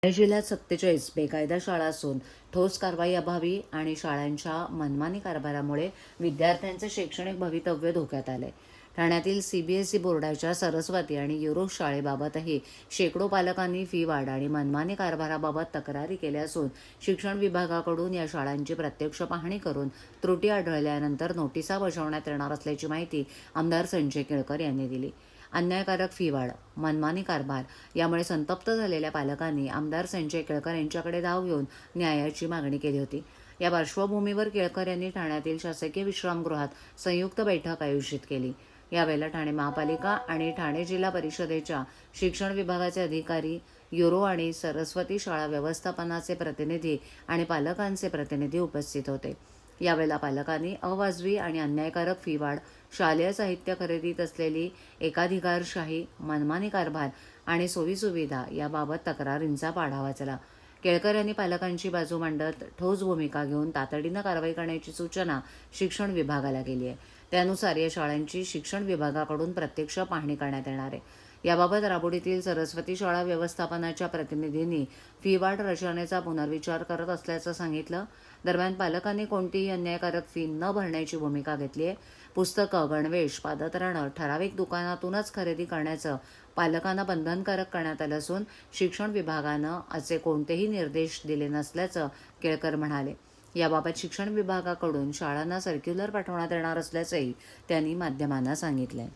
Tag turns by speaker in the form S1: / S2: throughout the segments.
S1: ठाणे जिल्ह्यात 47 बेकायदा शाळा असून ठोस कारवाई अभावी आणि शाळांच्या मनमानी कारभारामुळे विद्यार्थ्यांचे शैक्षणिक भवितव्य धोक्यात आले. ठाण्यातील सीबीएसई बोर्डाच्या सरस्वती आणि युरो शाळेबाबतही शेकडो पालकांनी फी वाढ आणि मनमानी कारभाराबाबत तक्रारी केल्या असून शिक्षण विभागाकडून या शाळांची प्रत्यक्ष पाहणी करून त्रुटी आढळल्यानंतर नोटिसा बजावण्यात येणार असल्याची माहिती आमदार संजय केळकर यांनी दिली. अन्यायकारक फी वाढ, मनमानी कारभार यामुळे संतप्त झालेल्या पालकांनी आमदार संजय केळकर यांच्याकडे धाव घेऊन न्यायाची मागणी केली होती. या पार्श्वभूमीवर केळकर यांनी ठाण्यातील शासकीय विश्रामगृहात संयुक्त बैठक आयोजित केली. यावेळेला ठाणे महापालिका आणि ठाणे जिल्हा परिषदेच्या शिक्षण विभागाचे अधिकारी, युरो आणि सरस्वती शाळा व्यवस्थापनाचे प्रतिनिधी आणि पालकांचे प्रतिनिधी उपस्थित होते. यावेळेला पालकांनी अवाजवी आणि अन्यायकारक फी वाढ, शालेय साहित्य खरेदीत असलेली एकाधिकारशाही, मनमानी कारभार आणि सोयीसुविधा याबाबत तक्रारींचा पाढा वाचला. केळकर यांनी पालकांची बाजू मांडत ठोस भूमिका घेऊन तातडीनं कारवाई करण्याची सूचना शिक्षण विभागाला केली आहे. त्यानुसार या शाळांची शिक्षण विभागाकडून प्रत्यक्ष पाहणी करण्यात येणार आहे. याबाबत राबोडीतील सरस्वती शाळा व्यवस्थापनाच्या प्रतिनिधींनी फी वाढ रचनेचा पुनर्विचार करत असल्याचं सांगितलं. दरम्यान पालकांनी कोणतीही अन्यायकारक फी न भरण्याची भूमिका घेतली आहे. पुस्तकं, गणवेश, पादत्राणं ठराविक दुकानातूनच खरेदी करण्याचं पालकांना बंधनकारक करण्यात आलं असून शिक्षण विभागानं असे कोणतेही निर्देश दिले नसल्याचं केळकर म्हणाले. याबाबत शिक्षण विभागाकडून शाळांना सर्क्युलर पाठवण्यात येणार असल्याचंही त्यांनी माध्यमांना सांगितलंय.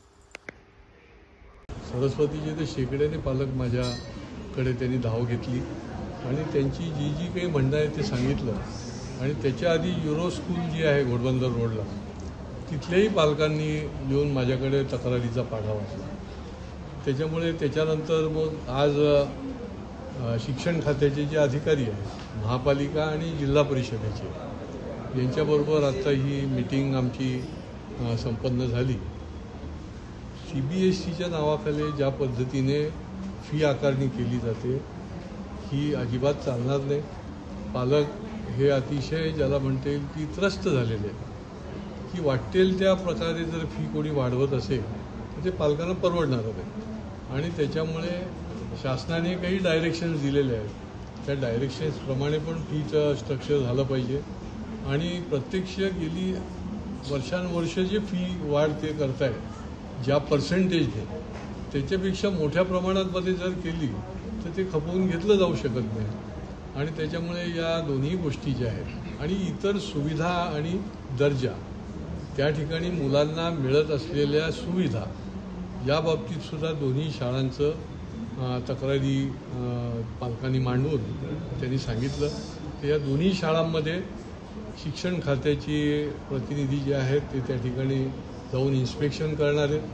S2: सरस्वतीचे ते शेकड्याने पालक माझ्याकडे त्यांनी धाव घेतली आणि त्यांची जी जी काही म्हणणं आहे ते सांगितलं. आणि त्याच्या आधी युरो स्कूल जी आहे घोडबंदर रोडला, तिथल्याही पालकांनी येऊन माझ्याकडे तक्रारीचा पाढा वाचला. त्याच्यामुळे त्याच्यानंतर मग आज शिक्षण खात्याचे जे अधिकारी आहेत, महापालिका आणि जिल्हा परिषदेचे, यांच्याबरोबर आत्ता ही मीटिंग आमची संपन्न झाली. CBSEच्या नावाखाली ज्या पद्धतीने फी आकारणी केली जाते ही अजिबात चालणार नाही. पालक हे अतिशय ज्याला म्हणता येईल की त्रस्त झालेले आहेत की वाटेल त्या प्रकारे जर फी कोणी वाढवत असेल तर ते पालकांना परवडणार नाही. आणि त्याच्यामुळे शासनाने काही डायरेक्शन्स दिलेले आहेत. त्या डायरेक्शन्सप्रमाणे पण फीचं स्ट्रक्चर झालं पाहिजे. आणि प्रत्यक्ष गेली वर्षानुवर्ष जे फी वाढ ते करताय ज्या पर्सेंटेजने, त्याच्यापेक्षा मोठ्या प्रमाणात जर केली तर ते खपवून घेतलं जाऊ शकत नाही. आणि त्याच्यामुळे या दोन्ही गोष्टी ज्या आहेत आणि इतर सुविधा आणि दर्जा, त्या ठिकाणी मुलांना मिळत असलेल्या सुविधा या बाबतीतसुद्धा दोन्ही शाळांचं तक्रारी पालकांनी मांडून त्यांनी सांगितलं की या दोन्ही शाळांमध्ये शिक्षण खात्याचे प्रतिनिधी जे आहेत ते त्या ठिकाणी जाऊन इन्स्पेक्शन करणार आहेत.